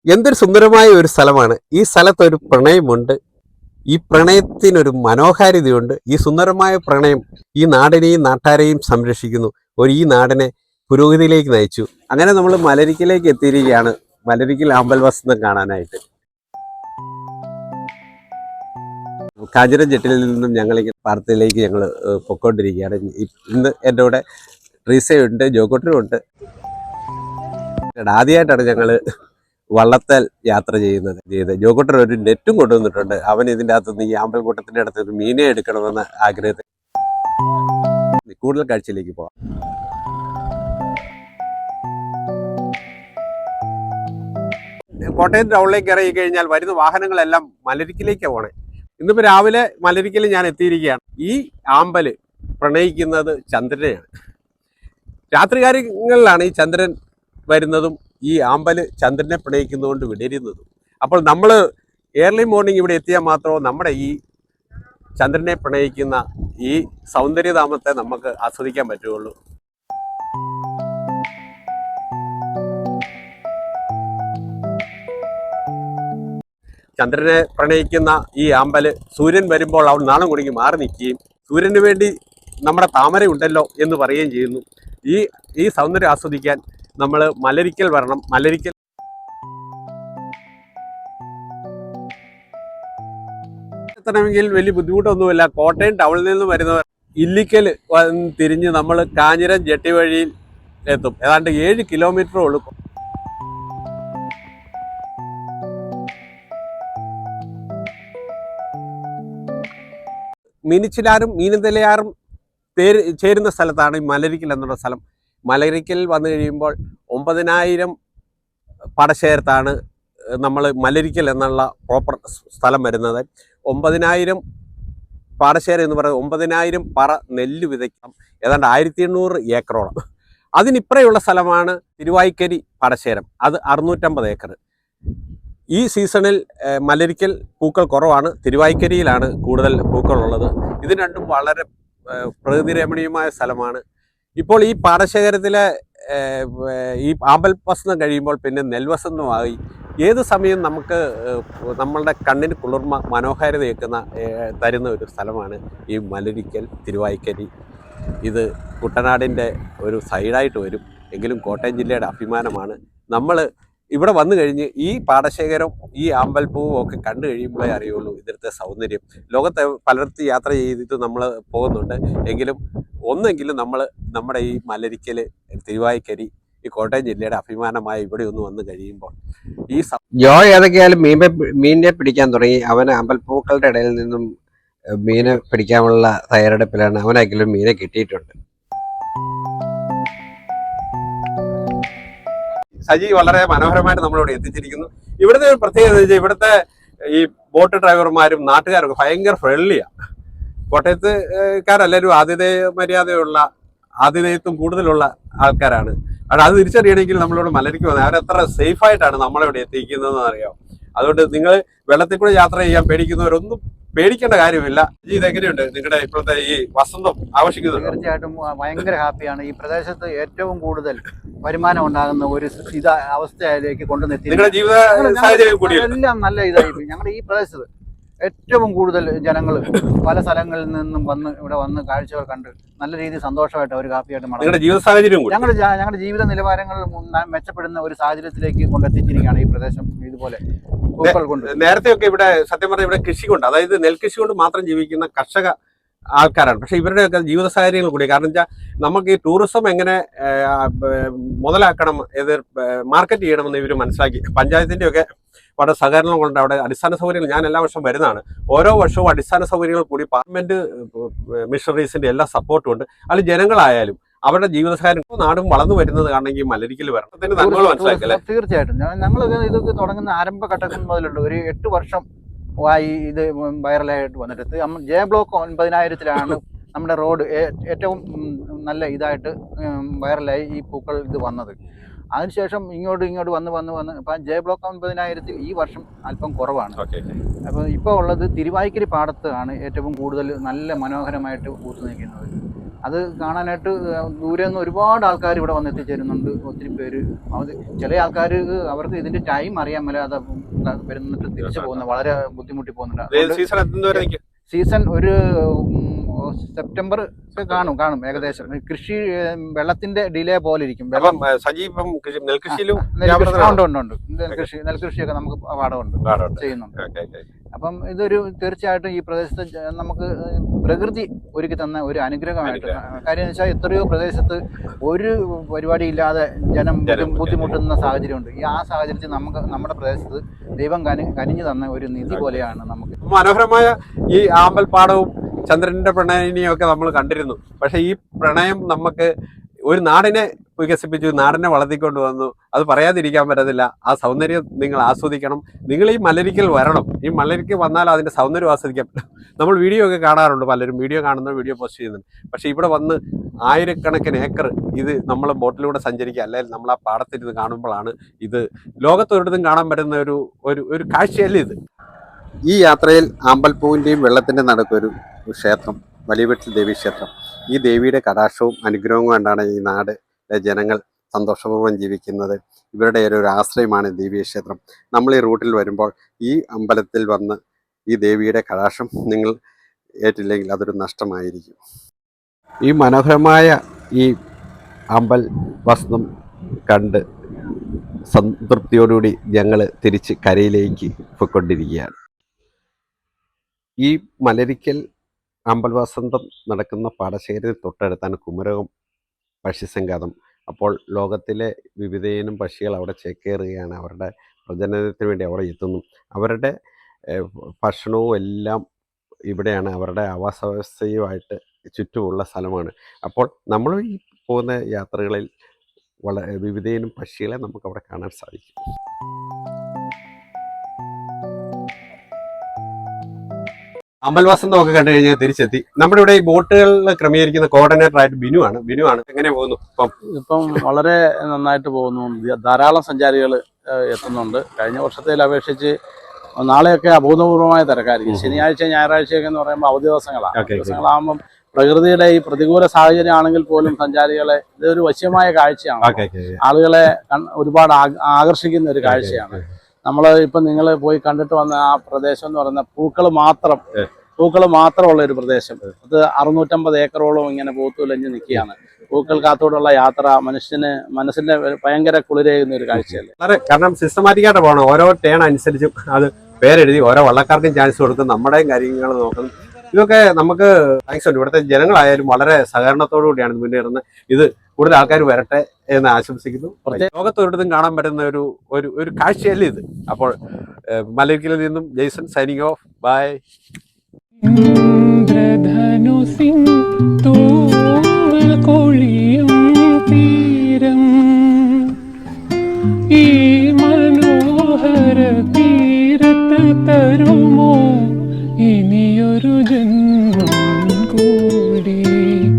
എന്തൊരു സുന്ദരമായ ഒരു സ്ഥലമാണ്. ഈ സ്ഥലത്തൊരു പ്രണയമുണ്ട്. ഈ പ്രണയത്തിനൊരു മനോഹാരിതയുണ്ട്. ഈ സുന്ദരമായ പ്രണയം ഈ നാടിനെയും നാട്ടാരെയും സംരക്ഷിക്കുന്നു. ഈ നാടിനെ പുരോഗതിയിലേക്ക് നയിച്ചു. അങ്ങനെ നമ്മൾ മലരിക്കലേക്ക് എത്തിയിരിക്കുകയാണ്. മലരിക്കൽ ആമ്പൽ വസന്തം കാണാനായിട്ട്. കാഞ്ഞിരം ജെട്ടിൽ നിന്നും ഞങ്ങളിങ്ങനെ പാർത്തിയിലേക്ക് ഞങ്ങൾ പൊയ്ക്കൊണ്ടിരിക്കുകയാണ്. ഇന്ന് എൻ്റെ കൂടെ ട്രീസയുണ്ട്, ജോക്കോട്ടനുമുണ്ട്. ആദ്യമായിട്ടാണ് ഞങ്ങൾ വള്ളത്തേൽ യാത്ര ചെയ്യുന്നത്. ജോക്കോട്ടൻ ഒരു നെറ്റും കൊണ്ടുവന്നിട്ടുണ്ട്. അവൻ ഇതിൻ്റെ അകത്തുനിന്ന് ഈ ആമ്പൽക്കൂട്ടത്തിൻ്റെ അടുത്ത് ഒരു മീനെ എടുക്കണമെന്ന ആഗ്രഹത്തിൽ. കൂടുതൽ കാഴ്ചയിലേക്ക് പോകാം. കോട്ടയം ടൗണിലേക്ക് ഇറങ്ങി കഴിഞ്ഞാൽ വരുന്ന വാഹനങ്ങളെല്ലാം മലരിക്കിലേക്കാണ് പോണേ. ഇന്നിപ്പോൾ രാവിലെ മലരിക്കൽ ഞാൻ എത്തിയിരിക്കുകയാണ്. ഈ ആമ്പല് പ്രണയിക്കുന്നത് ചന്ദ്രനെയാണ്. രാത്രികാലങ്ങളിലാണ് ഈ ചന്ദ്രൻ വരുന്നതും ഈ ആമ്പല് ചന്ദ്രനെ പ്രണയിക്കുന്നതുകൊണ്ട് വിടരുന്നതും. അപ്പോൾ നമ്മൾ ഏർലി മോർണിംഗ് ഇവിടെ എത്തിയാൽ മാത്രമേ നമ്മുടെ ഈ ചന്ദ്രനെ പ്രണയിക്കുന്ന ഈ സൗന്ദര്യധാമത്തെ നമുക്ക് ആസ്വദിക്കാൻ പറ്റുകയുള്ളൂ. ചന്ദ്രനെ പ്രണയിക്കുന്ന ഈ ആമ്പല് സൂര്യൻ വരുമ്പോൾ അവൻ നാണം കുടുങ്ങി മാറി നിൽക്കുകയും സൂര്യന് വേണ്ടി നമ്മുടെ താമര ഉണ്ടല്ലോ എന്ന് പറയുകയും ചെയ്യുന്നു. ഈ സൗന്ദര്യം ആസ്വദിക്കാൻ നമ്മൾ മലരിക്കൽ വരണം. മലരിക്കൽ എത്തണമെങ്കിൽ വലിയ ബുദ്ധിമുട്ടൊന്നുമില്ല. കോട്ടയം ടൗണിൽ നിന്ന് വരുന്നവർ ഇല്ലിക്കൽ തിരിഞ്ഞ് നമ്മൾ കാഞ്ഞിരം ജെട്ടി വഴിയിൽ എത്തും. ഏതാണ്ട് 7 കിലോമീറ്ററേ ഉള്ളൂ. മീനിച്ചിലാറും മീനന്തലയാറും ചേരുന്ന സ്ഥലത്താണ് ഈ മലരിക്കൽ എന്നുള്ള സ്ഥലം. മലരിക്കൽ വന്നു കഴിയുമ്പോൾ 9000 പാടശേഖരത്താണ് നമ്മൾ മലരിക്കൽ എന്നുള്ള പ്രോപ്പർ സ്ഥലം വരുന്നത്. 9000 പാടശേഖരം എന്ന് പറയുന്നത് 9000 പറ നെല്ല് വിതയ്ക്കാം. ഏതാണ്ട് 1800 ഏക്കറോളം. അതിനിപ്പുറയുള്ള സ്ഥലമാണ് തിരുവായ്ക്കരി പാടശേഖരം. അത് 650 ഏക്കർ. ഈ സീസണിൽ മലരിക്കൽ പൂക്കൾ കുറവാണ്. തിരുവായ്ക്കരിയിലാണ് കൂടുതൽ പൂക്കളുള്ളത്. ഇത് രണ്ടും വളരെ പ്രകൃതിരമണീയമായ സ്ഥലമാണ്. ഇപ്പോൾ ഈ പാടശേഖരത്തിലെ ഈ ആമ്പൽ വസന്തം കഴിയുമ്പോൾ പിന്നെ നെൽവസന്തമായി. ഏത് സമയം നമുക്ക് നമ്മളുടെ കണ്ണിന് കുളിർമ മനോഹാരിതയേക്കുന്ന തരുന്ന ഒരു സ്ഥലമാണ് ഈ മലരിക്കൽ തിരുവായ്ക്കരി. ഇത് കുട്ടനാടിൻ്റെ ഒരു സൈഡായിട്ട് വരും. എങ്കിലും കോട്ടയം ജില്ലയുടെ അഭിമാനമാണ്. നമ്മൾ ഇവിടെ വന്നു കഴിഞ്ഞ് ഈ പാടശേഖരം ഈ ആമ്പൽപ്പൂവും ഒക്കെ കണ്ടു കഴിയുമ്പോഴേ അറിയുള്ളൂ ഇതിലത്തെ സൗന്ദര്യം. ലോകത്തെ പലയിടത്തും യാത്ര ചെയ്തിട്ട് നമ്മൾ പോകുന്നുണ്ട്. എങ്കിലും ഒന്നെങ്കിലും നമ്മൾ നമ്മുടെ ഈ മലരിക്കൽ തിരുവായ്ക്കരി ഈ കോട്ടയം ജില്ലയുടെ അഭിമാനമായ ഇവിടെ ഒന്ന് വന്നു കഴിയുമ്പോൾ ഈ ഏതൊക്കെയാലും മീനിനെ പിടിക്കാൻ തുടങ്ങി. അവന് അമ്പൽപ്പൂക്കളുടെ ഇടയിൽ നിന്നും മീനെ പിടിക്കാനുള്ള തയ്യാറെടുപ്പിലാണ്. അവനെങ്കിലും മീനെ കിട്ടിയിട്ടുണ്ട്. സജി വളരെ മനോഹരമായിട്ട് നമ്മളിവിടെ എത്തിച്ചിരിക്കുന്നു. ഇവിടുത്തെ ഒരു പ്രത്യേകത എന്ന് വെച്ചാൽ ഇവിടുത്തെ ഈ ബോട്ട് ഡ്രൈവർമാരും നാട്ടുകാരൊക്കെ ഭയങ്കര ഫ്രണ്ട്ലിയാണ്. കോട്ടയത്തുകാരെല്ലാവരും മര്യാദയുള്ള ആതിഥേയത്വം കൂടുതലുള്ള ആൾക്കാരാണ്. അത് തിരിച്ചറിയണമെങ്കിൽ നമ്മളോട് മലരിക്ക് വന്നത് അവരെത്ര സേഫായിട്ടാണ് നമ്മളിവിടെ എത്തിക്കുന്നതെന്ന് അറിയാം. അതുകൊണ്ട് നിങ്ങൾ വെള്ളത്തിൽ കൂടെ യാത്ര ചെയ്യാൻ പേടിക്കുന്നവരൊന്നും പേടിക്കേണ്ട കാര്യമില്ല. ഇതെങ്ങനെയുണ്ട് നിങ്ങളുടെ ഇപ്പോഴത്തെ ഈ വസന്തം ആഘോഷിക്കുന്നത്? തീർച്ചയായിട്ടും ഭയങ്കര ഹാപ്പിയാണ്. ഈ പ്രദേശത്ത് ഏറ്റവും കൂടുതൽ വരുമാനം ഉണ്ടാകുന്ന ഒരു അവസ്ഥയിലേക്ക് കൊണ്ടുവന്നെത്തി. നിങ്ങളുടെ ജീവിത സാഹചര്യം എല്ലാം നല്ല ഇതായി. ഞങ്ങളുടെ ഈ പ്രദേശത്ത് ഏറ്റവും കൂടുതൽ ജനങ്ങൾ പല സ്ഥലങ്ങളിൽ നിന്നും ഇവിടെ വന്ന് കാഴ്ചകൾ കണ്ട് നല്ല രീതിയിൽ സന്തോഷമായിട്ട് ഒരു ഹാപ്പിയായിട്ട് ഞങ്ങളുടെ ജീവിത സാഹചര്യം ഞങ്ങളുടെ ജീവിത നിലവാരങ്ങൾ മെച്ചപ്പെടുന്ന ഒരു സാഹചര്യത്തിലേക്ക് കൊണ്ടെത്തിച്ചിരിക്കുകയാണ് ഈ പ്രദേശം. ഇതുപോലെ നേരത്തെ ഒക്കെ ഇവിടെ സത്യം പറഞ്ഞാൽ ഇവിടെ കൃഷി കൊണ്ട്, അതായത് നെൽകൃഷി കൊണ്ട് മാത്രം ജീവിക്കുന്ന കർഷക ആൾക്കാരാണ്. പക്ഷെ ഇവരുടെയൊക്കെ ജീവിത സാഹചര്യങ്ങൾ കൂടി. കാരണം വെച്ചാൽ നമുക്ക് ഈ ടൂറിസം എങ്ങനെ മുതലാക്കണം, ഏത് മാർക്കറ്റ് ചെയ്യണമെന്ന് ഇവർ മനസ്സിലാക്കി. പഞ്ചായത്തിൻ്റെയൊക്കെ വളരെ സഹകരണം കൊണ്ട് അവിടെ അടിസ്ഥാന സൗകര്യങ്ങൾ ഞാൻ എല്ലാ വർഷവും വരുന്നതാണ്. ഓരോ വർഷവും അടിസ്ഥാന സൗകര്യങ്ങൾ കൂടി പാർലമെന്റ് മിഷണറീസിന്റെ എല്ലാ സപ്പോർട്ടും ഉണ്ട്. അതിൽ ജനങ്ങളായാലും അവരുടെ ജീവിത സാഹചര്യം നാടും വളർന്നു വരുന്നത് കാണെങ്കിൽ മലരിക്കൽ വരണം. മനസ്സിലാക്കല്ലേ? തീർച്ചയായിട്ടും. ഞങ്ങൾ ഇതൊക്കെ തുടങ്ങുന്ന ആരംഭഘട്ടത്തിൽ മുതലുണ്ട്. ഒരു 8 വർഷം ഇത് വൈറലായിട്ട് വന്നിട്ട് ജെ ബ്ലോക്ക് 9000-ലാണ് നമ്മുടെ റോഡ് ഏറ്റവും നല്ല ഇതായിട്ട് വൈറലായി ഈ പൂക്കൾ ഇത് വന്നത്. അതിനുശേഷം ഇങ്ങോട്ട് വന്ന് ഇപ്പം ജെ ബ്ലോക്ക് 9000 ഈ വർഷം അല്പം കുറവാണ്. അപ്പോൾ ഇപ്പോൾ ഉള്ളത് തിരുവായ്ക്കരി പാടത്ത് ആണ് ഏറ്റവും കൂടുതൽ നല്ല മനോഹരമായിട്ട് പൂത്തു നിൽക്കുന്നത്. അത് കാണാനായിട്ട് ദൂരെ നിന്ന് ഒരുപാട് ആൾക്കാർ ഇവിടെ വന്ന് എത്തിച്ചേരുന്നുണ്ട്. ഒത്തിരി പേര് അത് ചില ആൾക്കാർ അവർക്ക് ഇതിന്റെ ടൈം അറിയാൻ മേലാതെ വരുന്നിട്ട് തിരിച്ചു പോകുന്നത് വളരെ ബുദ്ധിമുട്ടി പോകുന്നുണ്ട്. സീസൺ ഒരു സെപ്റ്റംബർ ഒക്കെ കാണും ഏകദേശം. കൃഷി വെള്ളത്തിന്റെ ഡിലേ പോലെ ഇരിക്കും. നെൽകൃഷിയൊക്കെ നമുക്ക് പാടമുണ്ട്, ചെയ്യുന്നുണ്ട്. അപ്പം ഇതൊരു തീർച്ചയായിട്ടും ഈ പ്രദേശത്ത് നമുക്ക് പ്രകൃതി ഒരുക്കി തന്ന ഒരു അനുഗ്രഹമായിട്ട്. കാര്യം എന്ന് വെച്ചാൽ എത്രയോ പ്രദേശത്ത് ഒരു പരിപാടി ഇല്ലാതെ ജനം ബുദ്ധിമുട്ടുന്ന സാഹചര്യമുണ്ട്. ആ സാഹചര്യത്തിൽ നമുക്ക് നമ്മുടെ പ്രദേശത്ത് ദൈവം കനിഞ്ഞു തന്ന ഒരു നിധി പോലെയാണ് നമുക്ക്. മനോഹരമായ ഈ ആമ്പൽപ്പാടവും ചന്ദ്രന്റെ പ്രണയിനിയും ഒക്കെ നമ്മൾ കണ്ടിരുന്നു. പക്ഷെ ഈ പ്രണയം നമുക്ക് ഒരു നാടിനെ വികസിപ്പിച്ചു, നാടിനെ വളർത്തിക്കൊണ്ട് വന്നു. അത് പറയാതിരിക്കാൻ പറ്റത്തില്ല. ആ സൗന്ദര്യം നിങ്ങൾ ആസ്വദിക്കണം. നിങ്ങൾ ഈ മലരിക്കൽ വരണം. ഈ മലരിക്കൽ വന്നാൽ അതിൻ്റെ സൗന്ദര്യം ആസ്വദിക്കാൻ പറ്റും. നമ്മൾ വീഡിയോ ഒക്കെ കാണാറുണ്ട്, പലരും വീഡിയോ കാണുന്ന വീഡിയോ പോസ്റ്റ് ചെയ്യുന്നുണ്ട്. പക്ഷേ ഇവിടെ വന്ന് ആയിരക്കണക്കിന് ഏക്കർ ഇത് നമ്മൾ ബോട്ടിലൂടെ സഞ്ചരിക്കുക, അല്ലെങ്കിൽ നമ്മൾ ആ പാടത്തിരുന്ന് കാണുമ്പോഴാണ് ഇത് ലോകത്തൊരിടത്തും കാണാൻ പറ്റുന്ന ഒരു കാഴ്ചയല്ലേ ഇത്. ഈ യാത്രയിൽ ആമ്പൽപ്പൂവിൻ്റെയും വെള്ളത്തിൻ്റെ നടുക്കൊരു ക്ഷേത്രം, വലിയ വീട്ടിൽ ദേവീ ക്ഷേത്രം. ഈ ദേവിയുടെ കടാക്ഷവും അനുഗ്രഹവും കൊണ്ടാണ് ഈ നാടിലെ ജനങ്ങൾ സന്തോഷപൂർവ്വം ജീവിക്കുന്നത്. ഇവരുടെ ഒരു ആശ്രയമാണ് ദേവീ ക്ഷേത്രം. നമ്മൾ ഈ റൂട്ടിൽ വരുമ്പോൾ ഈ അമ്പലത്തിൽ വന്ന് ഈ ദേവിയുടെ കടാക്ഷം നിങ്ങൾ ഏറ്റില്ലെങ്കിൽ അതൊരു നഷ്ടമായിരിക്കും. ഈ മനോഹരമായ ഈ അമ്പൽ വസ്ത്രം കണ്ട് സംതൃപ്തിയോടുകൂടി ഞങ്ങൾ തിരിച്ച് കരയിലേക്ക് പോയിക്കൊണ്ടിരിക്കുകയാണ്. ഈ മലരിക്കൽ അമ്പൽ വസന്തം നടക്കുന്ന പാടശേഖരത്തിൽ തൊട്ടടുത്താണ് കുമരകം പക്ഷിസങ്കേതം. അപ്പോൾ ലോകത്തിലെ വിവിധയിനം പക്ഷികൾ അവിടെ ചേക്കേറുകയാണ്. അവരുടെ പ്രജനനത്തിന് വേണ്ടി അവിടെ എത്തുന്നു. അവരുടെ ഭക്ഷണവും എല്ലാം ഇവിടെയാണ്. അവരുടെ ആവാസ വ്യവസ്ഥയുമായിട്ട് ചുറ്റുമുള്ള സ്ഥലമാണ്. അപ്പോൾ നമ്മൾ ഈ പോകുന്ന യാത്രകളിൽ വിവിധയിനം പക്ഷികളെ നമുക്ക് അവിടെ കാണാൻ സാധിക്കും. അമ്പൽവസന്തമൊക്കെ കണ്ടു കഴിഞ്ഞാൽ തിരിച്ചെത്തി. നമ്മുടെ ഇവിടെ ഈ ബോട്ടുകളിൽ ക്രമീകരിക്കുന്ന കോർഡിനേറ്റർ ആയിട്ട് ബിനുവാണ്. എങ്ങനെ പോകുന്നു ഇപ്പം വളരെ നന്നായിട്ട് പോകുന്നു. ധാരാളം സഞ്ചാരികൾ എത്തുന്നുണ്ട്. കഴിഞ്ഞ വർഷത്തിൽ അപേക്ഷിച്ച് നാളെയൊക്കെ അഭൂതപൂർവമായ തിരക്കായിരിക്കും. ശനിയാഴ്ച ഞായറാഴ്ചയൊക്കെ എന്ന് പറയുമ്പോൾ അവധി ദിവസങ്ങളാകുമ്പം പ്രകൃതിയുടെ ഈ പ്രതികൂല സാഹചര്യം ആണെങ്കിൽ പോലും സഞ്ചാരികളെ ഇതൊരു വശ്യമായ കാഴ്ചയാണ്. ആളുകളെ ഒരുപാട് ആകർഷിക്കുന്ന ഒരു കാഴ്ചയാണ്. നമ്മൾ ഇപ്പം നിങ്ങൾ പോയി കണ്ടിട്ട് വന്ന ആ പ്രദേശം എന്ന് പറയുന്ന പൂക്കൾ മാത്രമുള്ള ഒരു പ്രദേശം. അത് 650 ഏക്കറോളം ഇങ്ങനെ പൂത്തുലഞ്ഞ് നിൽക്കുകയാണ്. പൂക്കൾക്കകത്തോടുള്ള യാത്ര മനസ്സിന്റെ ഭയങ്കര കുളിരേകുന്ന ഒരു കാഴ്ചയല്ലേ. കാരണം സിസ്റ്റമാറ്റിക്കായിട്ട് പോകണം. ഓരോ ടേൺ അനുസരിച്ചും അത് പേരെഴുതി ഓരോ വള്ളക്കാർക്കും ചാൻസ് കൊടുക്കും. നമ്മുടെയും കാര്യങ്ങൾ നോക്കണം. ഇതൊക്കെ നമുക്ക് താങ്ക്സ് ഉണ്ട്. ഇവിടുത്തെ ജനങ്ങളായാലും വളരെ സഹകരണത്തോടു കൂടിയാണ് മുന്നേറുന്നത്. ഇത് കൂടുതൽ ആൾക്കാർ വരട്ടെ എന്ന് ആശംസിക്കുന്നു. ലോകത്തൊരിടത്തും കാണാൻ പറ്റുന്ന ഒരു കാഴ്ചയല്ലേ ഇത്. അപ്പോൾ മലരിക്കലിൽ നിന്നും ജെയ്സൺ സൈനിങ് ഓഫ്. ബൈ. ഈ മനോഹര തീരത്ത്